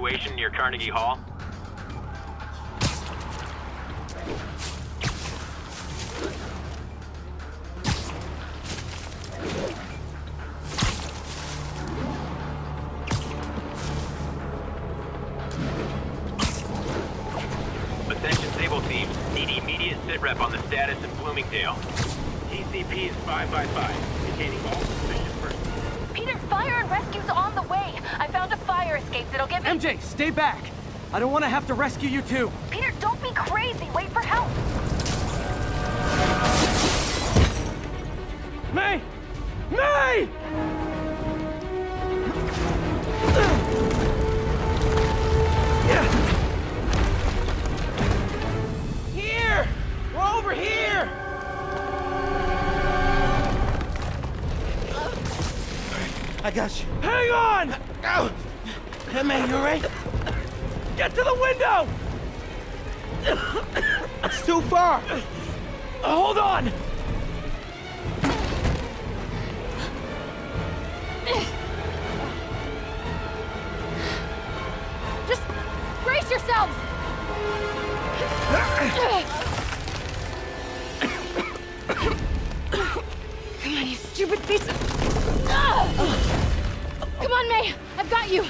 situation near Carnegie Hall? Attention Sable team, need immediate sit rep on the status in Bloomingdale. TCP is 5 containing all suspicious persons. Peter, fire and rescue's on the way. I found a fire escape that'll get me— MJ, stay back! I don't want to have to rescue you too. Peter, don't be crazy. Wait for help. May! May! Here! We're over here! I got you. Hang on! Go! Hey, man, you alright? Get to the window! It's too far. Hold on! Just brace yourselves. Come on, you stupid piece of— Come on, May. I've got you.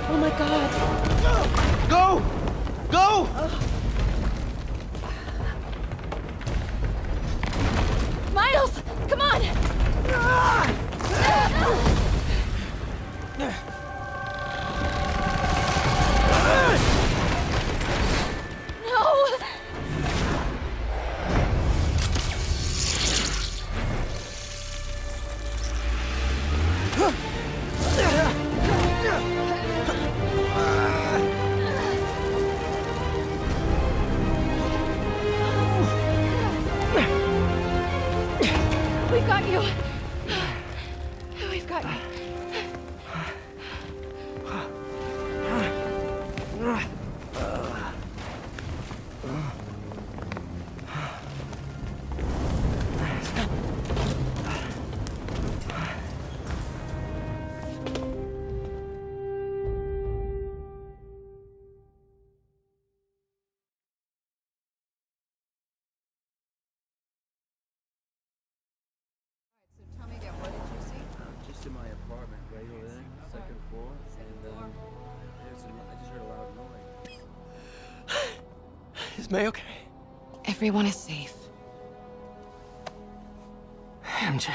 Oh my God. Go! Go! Miles, come on. No. We've got you. We've got you. Tell me again, what did you see? Just in my apartment, right over there, second floor, and I just heard a loud noise. Is May okay? Everyone is safe. MJ,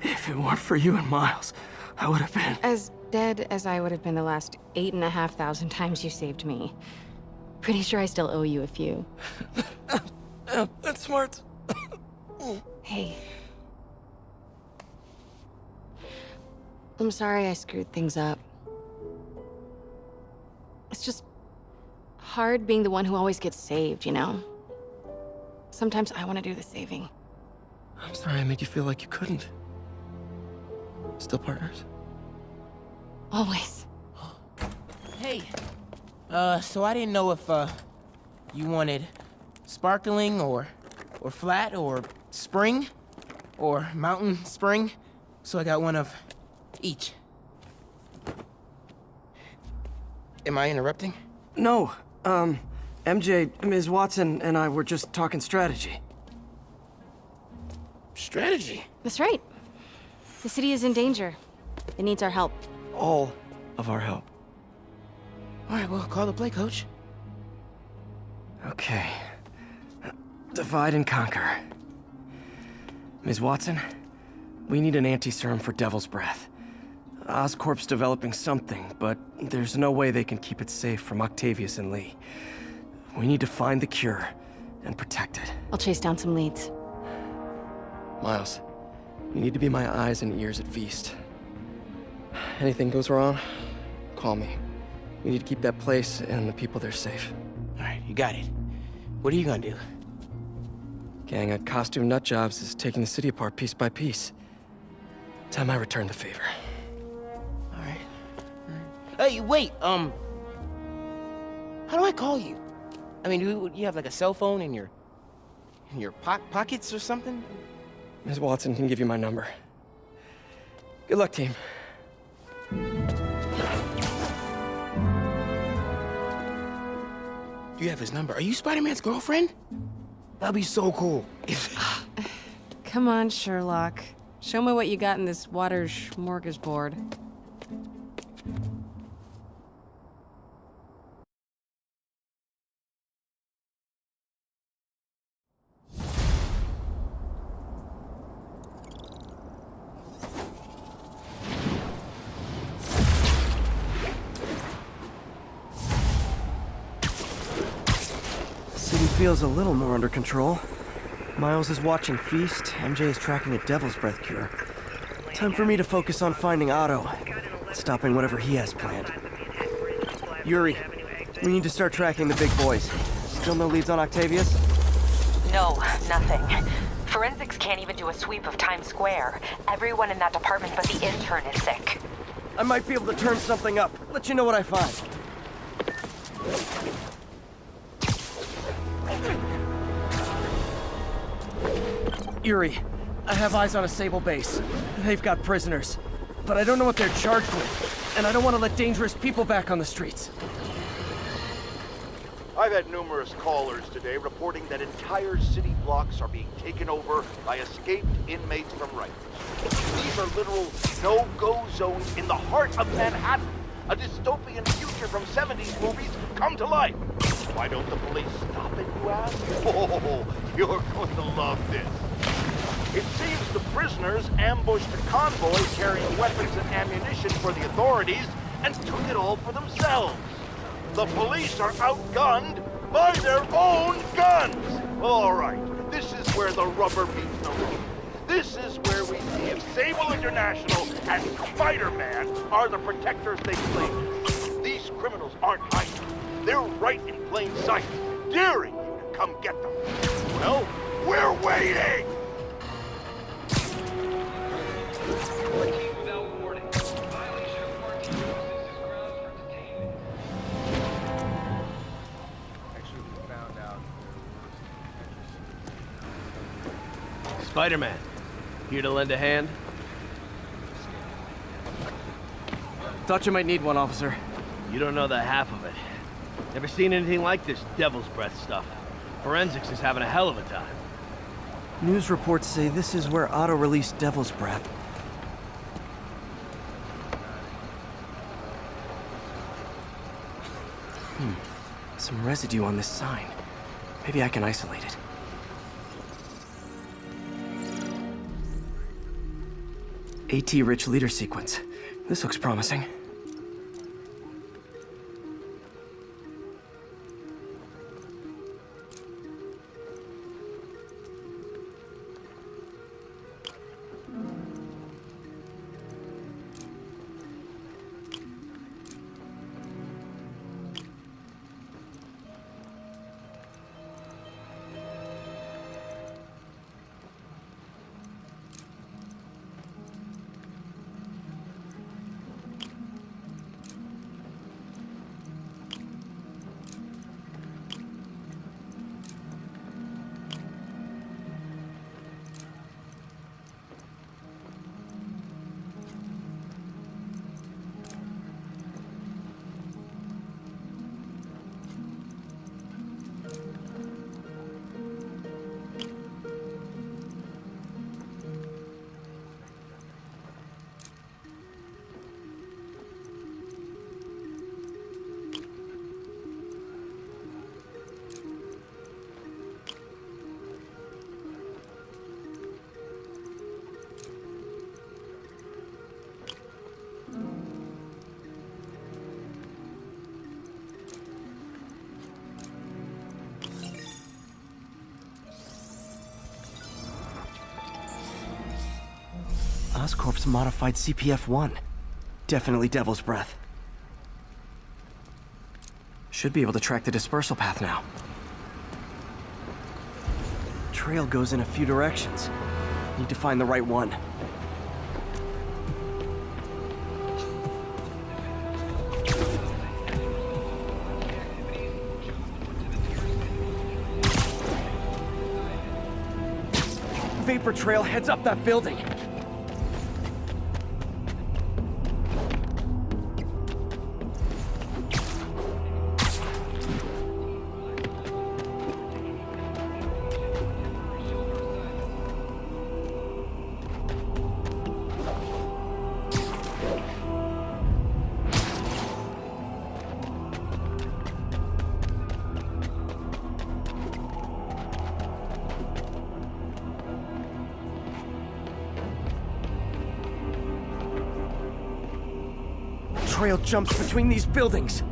if it weren't for you and Miles, I would have been... As dead as I would have been the last 8,500 times you saved me. Pretty sure I still owe you a few. That's smart. Hey. I'm sorry I screwed things up. It's just hard being the one who always gets saved, you know? Sometimes I want to do the saving. I'm sorry I made you feel like you couldn't. Still partners? Always. Hey. So I didn't know if, you wanted sparkling or flat or spring or mountain spring. So I got one of each. Am I interrupting? No. MJ, Ms. Watson, and I were just talking strategy. Strategy? That's right. The city is in danger. It needs our help. All of our help. All right, well, call the play, coach. Okay. Divide and conquer. Ms. Watson, we need an anti-serum for Devil's Breath. Oscorp's developing something, but there's no way they can keep it safe from Octavius and Lee. We need to find the cure and protect it. I'll chase down some leads. Miles, you need to be my eyes and ears at Feast. Anything goes wrong, call me. We need to keep that place and the people there safe. All right, you got it. What are you gonna do? Gang at Costume Nutjobs is taking the city apart piece by piece. Time I return the favor. All right. Hey, wait, how do I call you? I mean, you have like a cell phone in your In your pockets or something? Ms. Watson can give you my number. Good luck, team. You have his number. Are you Spider-Man's girlfriend? That'd be so cool. Come on, Sherlock. Show me what you got in this water smorgasbord. City feels a little more under control. Miles is watching Feast, MJ is tracking a Devil's Breath cure. Time for me to focus on finding Otto, stopping whatever he has planned. Yuri, we need to start tracking the big boys. Still no leads on Octavius? No, nothing. Forensics can't even do a sweep of Times Square. Everyone in that department but the intern is sick. I might be able to turn something up. Let you know what I find. Yuri, I have eyes on a Sable base. They've got prisoners, but I don't know what they're charged with, and I don't want to let dangerous people back on the streets. I've had numerous callers today reporting that entire city blocks are being taken over by escaped inmates from Rikers. These are literal no-go zones in the heart of Manhattan. A dystopian future from 70s movies come to life. Why don't the police stop it, you ask? Oh, you're going to love this. It seems the prisoners ambushed a convoy carrying weapons and ammunition for the authorities and took it all for themselves. The police are outgunned by their own guns! All right, this is where the rubber meets the road. This is where we see if Sable International and Spider-Man are the protectors they claim. These criminals aren't hiding. They're right in plain sight, daring you to come get them. Well, we're waiting! Without warning. Violation of quarantine process is grounds for detainment. Actually, we found out Spider-Man, here to lend a hand? Thought you might need one, officer. You don't know the half of it. Never seen anything like this Devil's Breath stuff. Forensics is having a hell of a time. News reports say this is where Otto released Devil's Breath. Some residue on this sign. Maybe I can isolate it. AT-rich leader sequence. This looks promising. Oscorp's modified CPF-1. Definitely Devil's Breath. Should be able to track the dispersal path now. Trail goes in a few directions. Need to find the right one. vapor trail heads up that building. Trail jumps between these buildings.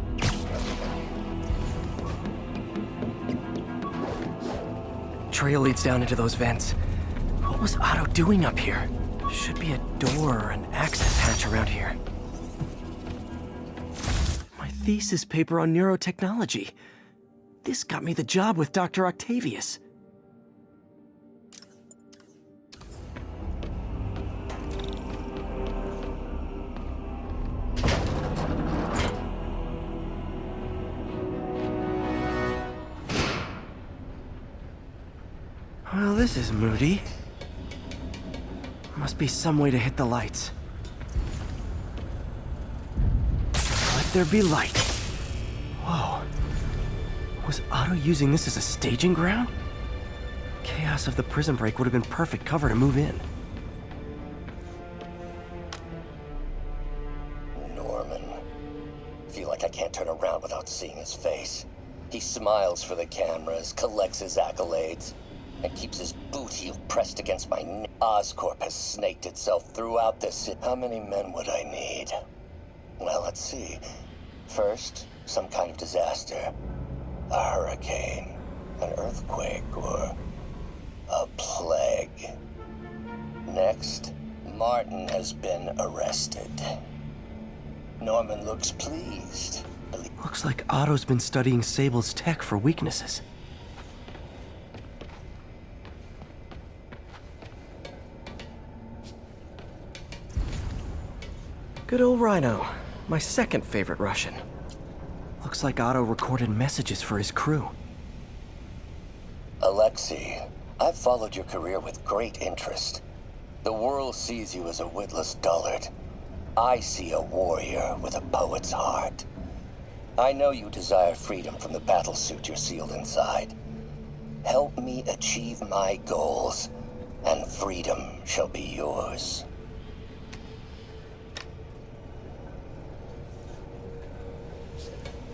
Trail leads down into those vents. What was Otto doing up here? Should be a door or an access hatch around here. My thesis paper on neurotechnology. This got me the job with Dr. Octavius. Well, this is moody. Must be some way to hit the lights. Let there be light. Whoa. Was Otto using this as a staging ground? Chaos of the prison break would have been perfect cover to move in. Norman. Feel like I can't turn around without seeing his face. He smiles for the cameras, collects his accolades, and keeps his boot heel pressed against my neck. Oscorp has snaked itself throughout this city. How many men would I need? Well, let's see. First, some kind of disaster. A hurricane, an earthquake, or a plague. Next, Martin has been arrested. Norman looks pleased. Looks like Otto's been studying Sable's tech for weaknesses. Good old Rhino, my second favorite Russian. Looks like Otto recorded messages for his crew. Alexei, I've followed your career with great interest. The world sees you as a witless dullard. I see a warrior with a poet's heart. I know you desire freedom from the battlesuit you're sealed inside. Help me achieve my goals, and freedom shall be yours.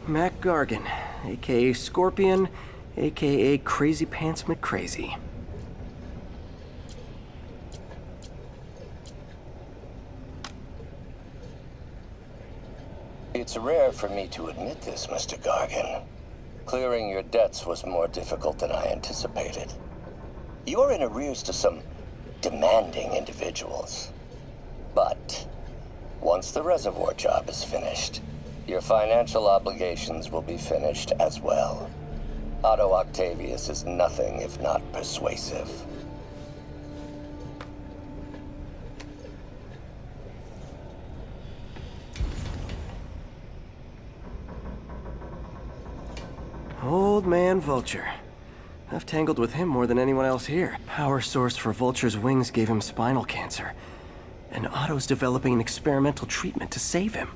Mac Gargan, aka Scorpion, aka Crazy Pants McCrazy. It's rare for me to admit this, Mr. Gargan. Clearing your debts was more difficult than I anticipated. You're in arrears to some demanding individuals. But once the reservoir job is finished, your financial obligations will be finished as well. Otto Octavius is nothing if not persuasive. Old man Vulture. I've tangled with him more than anyone else here. Power source for Vulture's wings gave him spinal cancer. And Otto's developing an experimental treatment to save him.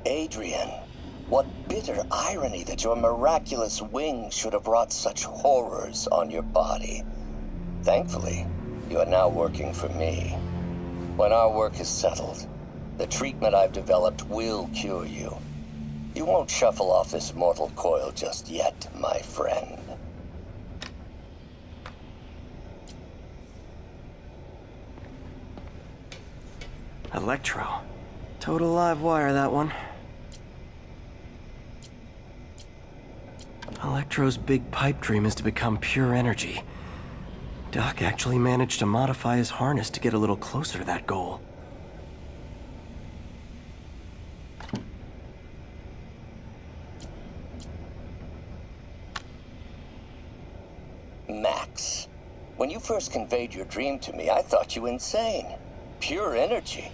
Adrian, what bitter irony that your miraculous wings should have wrought such horrors on your body. Thankfully, you are now working for me. When our work is settled, the treatment I've developed will cure you. You won't shuffle off this mortal coil just yet, my friend. Electro. Total live wire, that one. Electro's big pipe dream is to become pure energy. Doc actually managed to modify his harness to get a little closer to that goal. Max, when you first conveyed your dream to me, I thought you insane. Pure energy.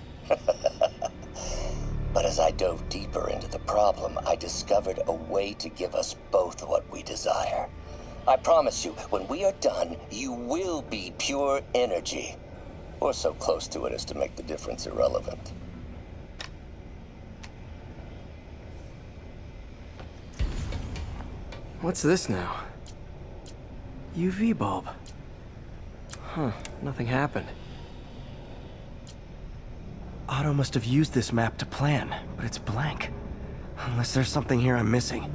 But as I dove deeper into the problem, I discovered a way to give us both what we desire. I promise you, when we are done, you will be pure energy. Or so close to it as to make the difference irrelevant. What's this now? UV bulb. Huh, nothing happened. Otto must have used this map to plan, but it's blank. Unless there's something here I'm missing.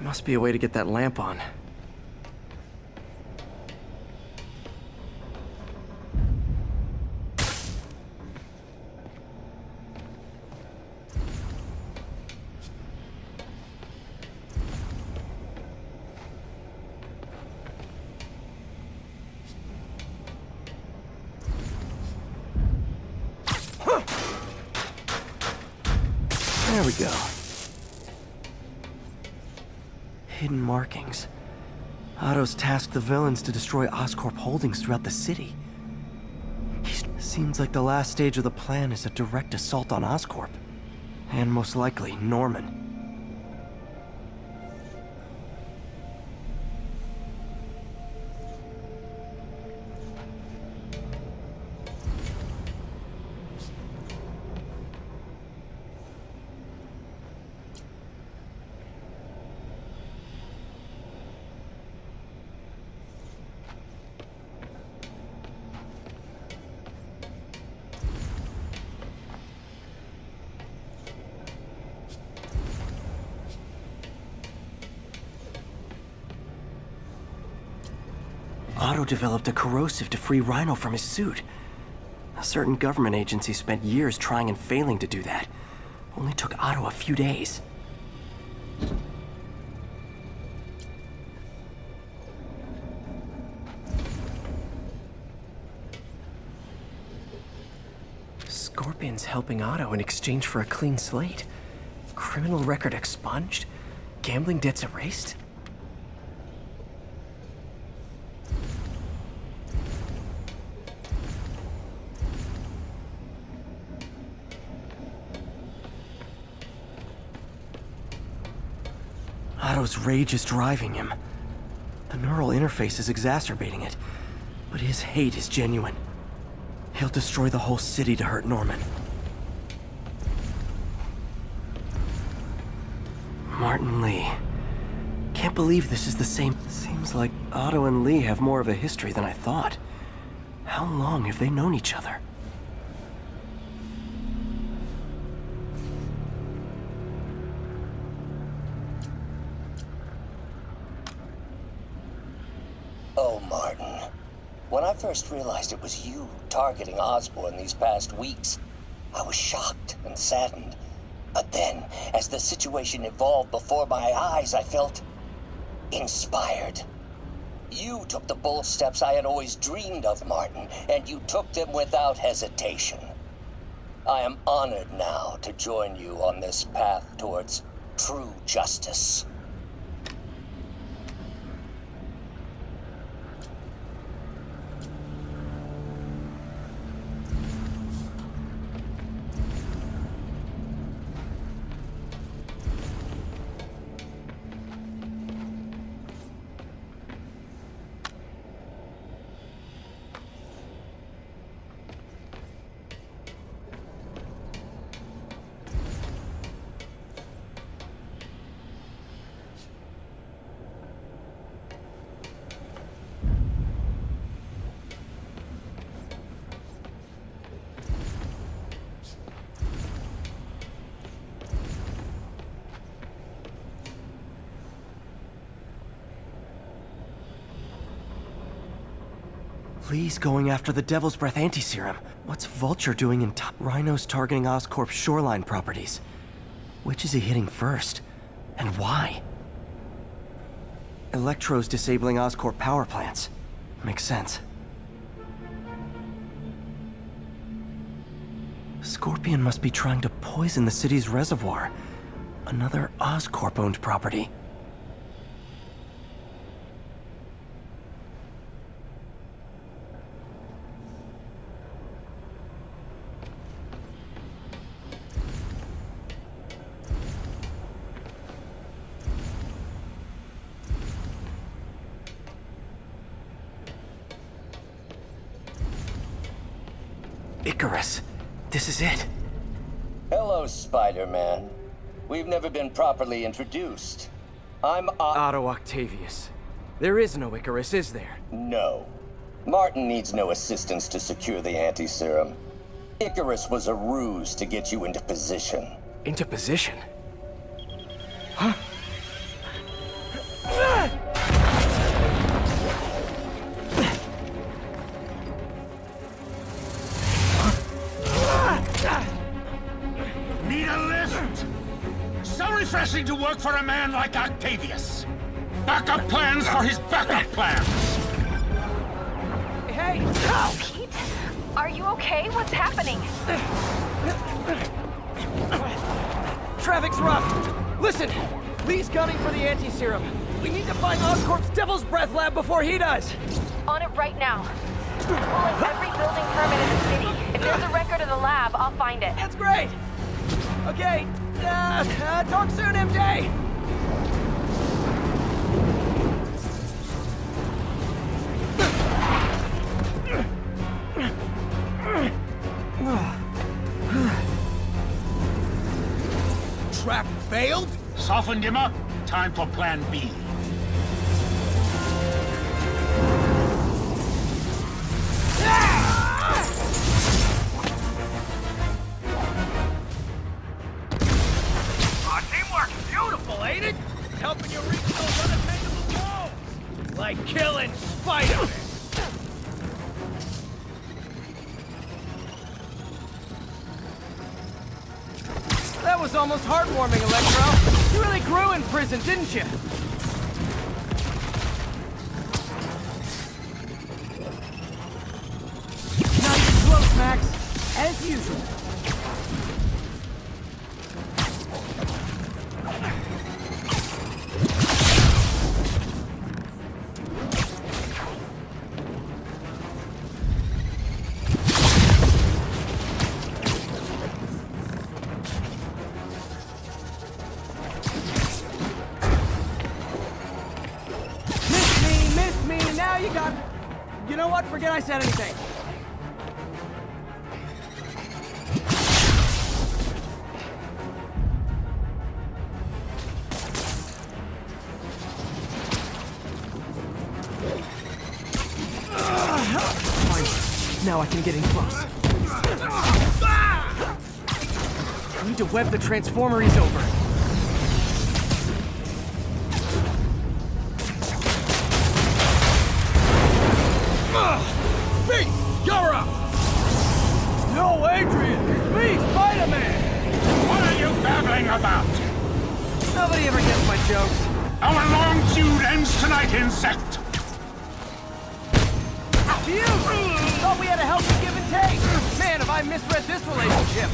Must be a way to get that lamp on. There we go. Hidden markings. Otto's tasked the villains to destroy Oscorp holdings throughout the city. Seems like the last stage of the plan is a direct assault on Oscorp. And most likely, Norman. Otto developed a corrosive to free Rhino from his suit. A certain government agency spent years trying and failing to do that. Only took Otto a few days. Scorpion's helping Otto in exchange for a clean slate. Criminal record expunged? Gambling debts erased? Otto's rage is driving him. The neural interface is exacerbating it, but his hate is genuine. He'll destroy the whole city to hurt Norman. Martin Lee. Can't believe this is the same. Seems like Otto and Lee have more of a history than I thought. How long have they known each other? Oh, Martin. When I first realized it was you targeting Osborn these past weeks, I was shocked and saddened. But then, as the situation evolved before my eyes, I felt inspired. You took the bold steps I had always dreamed of, Martin, and you took them without hesitation. I am honored now to join you on this path towards true justice. Lee's going after the Devil's Breath anti-serum. What's Vulture doing in Rhino's targeting Oscorp's shoreline properties? Which is he hitting first? And why? Electro's disabling Oscorp power plants. Makes sense. Scorpion must be trying to poison the city's reservoir. Another Oscorp-owned property. Icarus, this is it. Hello, Spider-Man. We've never been properly introduced. I'm Otto Octavius. There is no Icarus, is there? No. Martin needs no assistance to secure the anti-serum. Icarus was a ruse to get you into position. Into position? Huh? Need a lift? So refreshing to work for a man like Octavius. Backup plans for his backup plans. Hey! Pete, are you okay? What's happening? Traffic's rough. Listen, Lee's gunning for the anti-serum. We need to find Oscorp's Devil's Breath lab before he does. On it right now. Pulling every building permit in the city. If there's a record of the lab, I'll find it. That's great. Okay, talk soon, MJ. Trap failed? Softened him up. Time for plan B. Ain't it? Helping you reach those unattainable goals! Like killing Spider-Man! That was almost heartwarming, Electro. You really grew in prison, didn't you? Not even close, Max. As usual. You know what? Forget I said anything. Fine. Now I can get in close. I need to web the transformer he's over. Pete, you're up! No, Adrian! It's me, Spider-Man! What are you babbling about? Nobody ever gets my jokes. Our long feud ends tonight, insect! Phew! Thought we had a healthy give and take! Man, have I misread this relationship!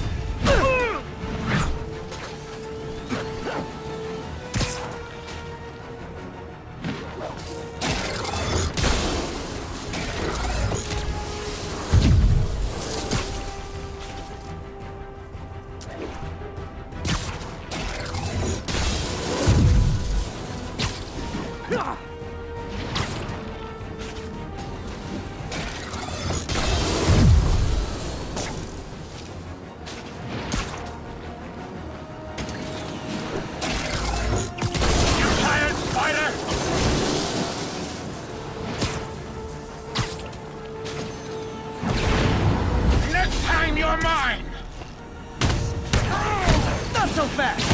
So fast!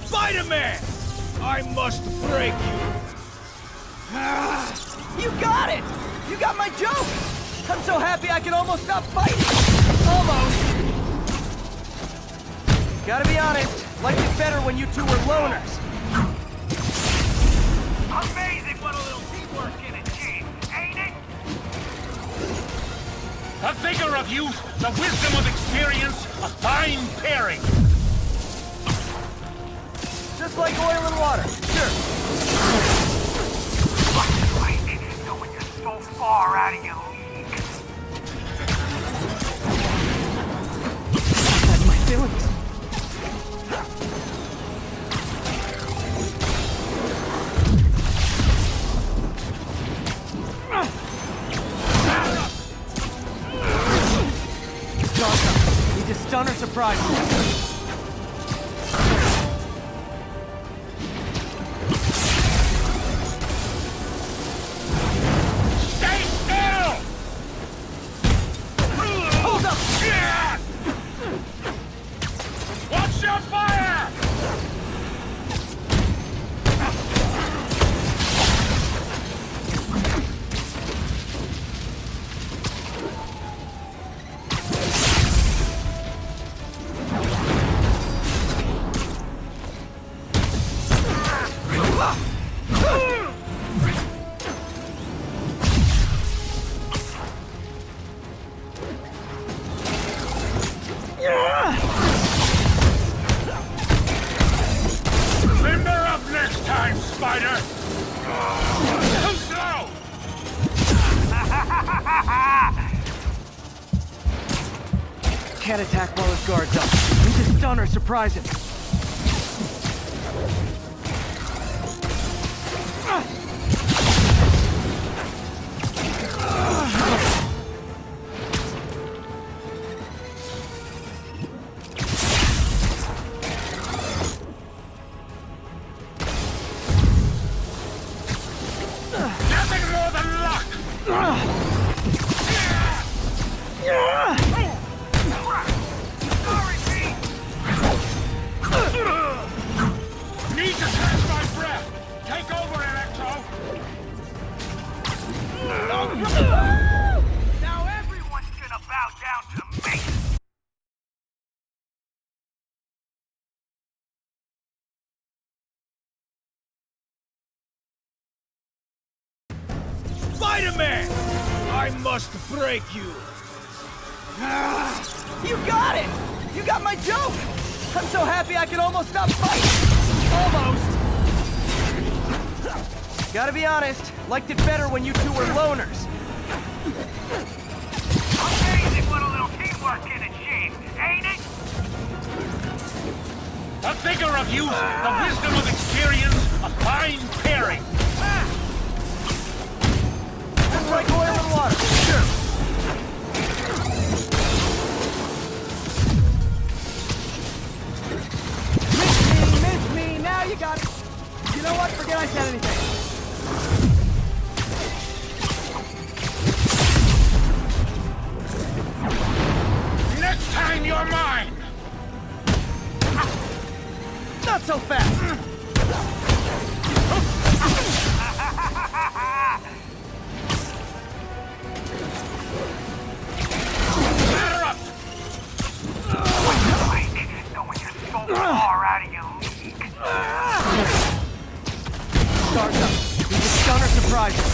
Spider-Man! I must break you! You got it! You got my joke! I'm so happy I can almost stop fighting! Almost! Gotta be honest, liked it better when you two were loners. Amazing what a little teamwork can achieve, ain't it? The vigor of youth, the wisdom of experience, a fine pairing. Just like oil and water. Sure. Knowing you're so far out of your league. What am I doing? Need to stun or surprise him. Limber up next time, Spider! Too slow! Can't attack while his guard's up. Need to stun or surprise him. Nothing more than luck! Need to catch my breath! Take over, Electro! Now everyone's gonna bow down to me! Spider-Man! I must break you! You got it! You got my joke! I'm so happy I could almost stop fighting! Almost! Gotta be honest, liked it better when you two were loners. Amazing what a little teamwork can achieve, ain't it? The vigor of youth, the wisdom of experience, a fine pairing. Just like oil and water. Sure. Miss me, now you got it. You know what? Forget I said anything. Next time you're mine! Not so fast. Batter up! Knowing you're so far out of your league. Start up. Need to stun or surprise him.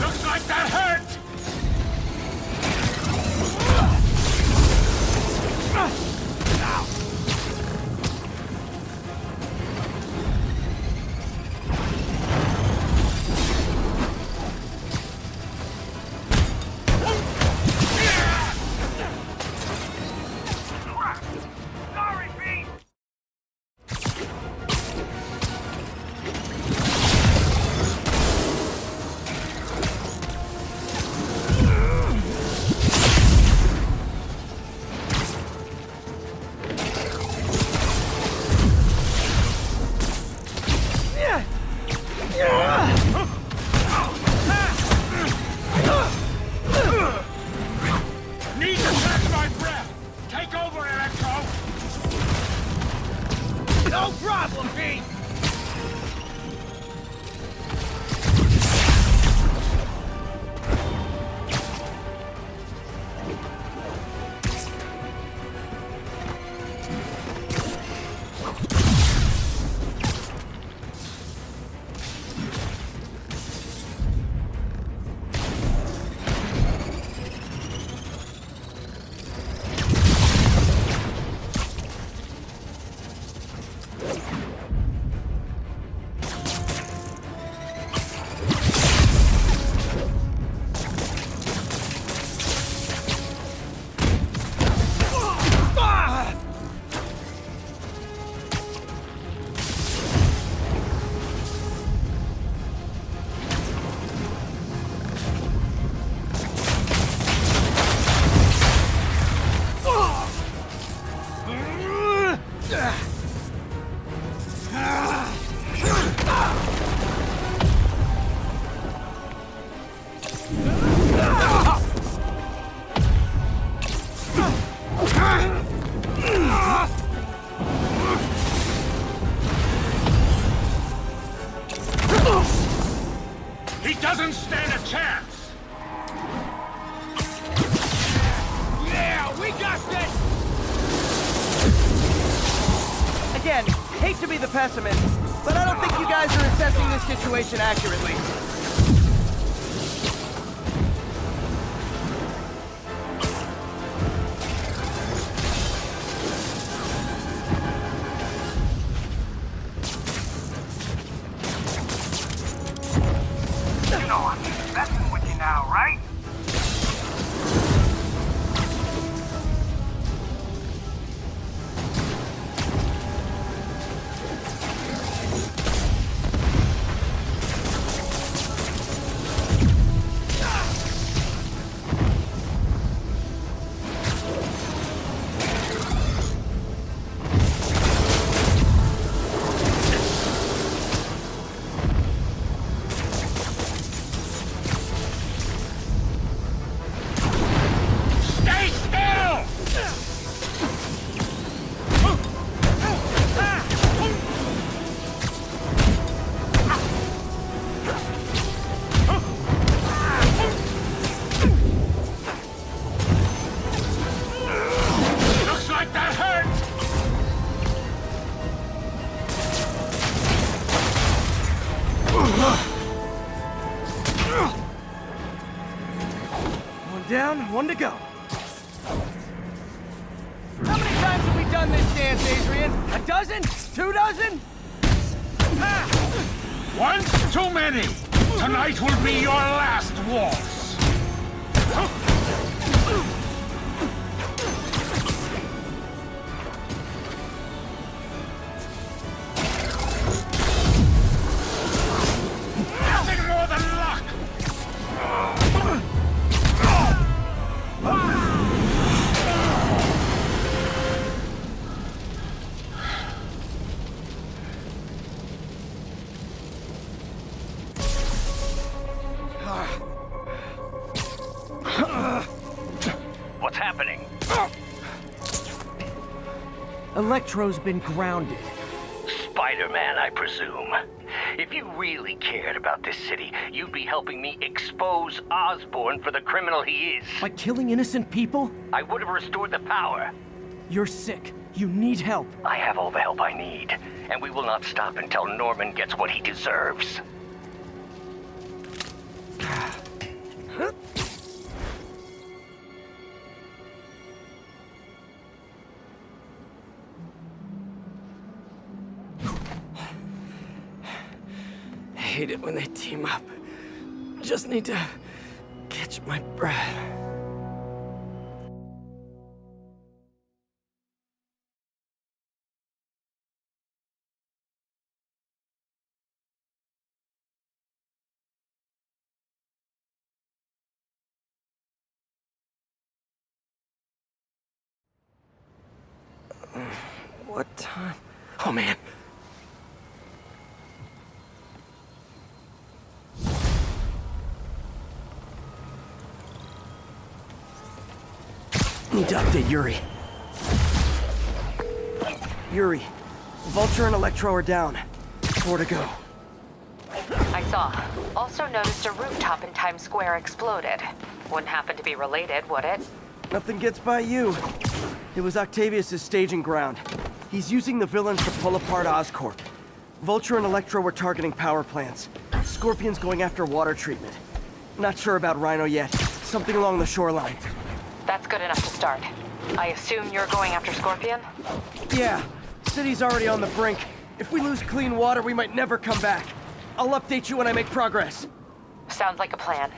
Looks like that hurt! Sorry, Pete! Need to catch my breath! Take over, Electro! No problem, Pete! don't stand a chance! Yeah, we got this! Again, hate to be the pessimist, but I don't think you guys are assessing this situation accurately. You know I'm messing with you now, right? Stay still! Looks like that hurt! One down, one to go. How many times have we done this dance, Adrian? A dozen? 2 dozen? Once too many! Tonight will be your last waltz! Nothing more than luck! What's happening? Electro's been grounded. Spider-Man, I presume. If you really cared about this city, you'd be helping me expose Osborn for the criminal he is. By killing innocent people? I would have restored the power. You're sick. You need help. I have all the help I need, and we will not stop until Norman gets what he deserves. I hate it when they team up. Just need to catch my breath. What time? Oh man. Need to update Yuri. Yuri, Vulture and Electro are down. 4 to go. I saw. Also noticed a rooftop in Times Square exploded. Wouldn't happen to be related, would it? Nothing gets by you. It was Octavius' staging ground. He's using the villains to pull apart Oscorp. Vulture and Electro were targeting power plants. Scorpion's going after water treatment. Not sure about Rhino yet. Something along the shoreline. That's good enough to start. I assume you're going after Scorpion? Yeah. City's already on the brink. If we lose clean water, we might never come back. I'll update you when I make progress. Sounds like a plan.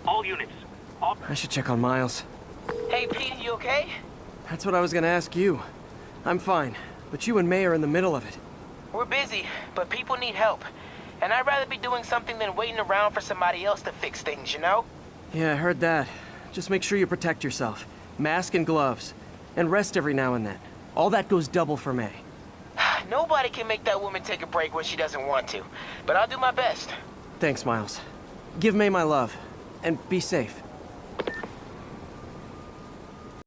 All units. All... I should check on Miles. Hey, Pete, you okay? That's what I was gonna ask you. I'm fine, but you and May are in the middle of it. We're busy, but people need help. And I'd rather be doing something than waiting around for somebody else to fix things, you know? Yeah, I heard that. Just make sure you protect yourself. Mask and gloves. And rest every now and then. All that goes double for May. Nobody can make that woman take a break when she doesn't want to. But I'll do my best. Thanks, Miles. Give May my love. And be safe.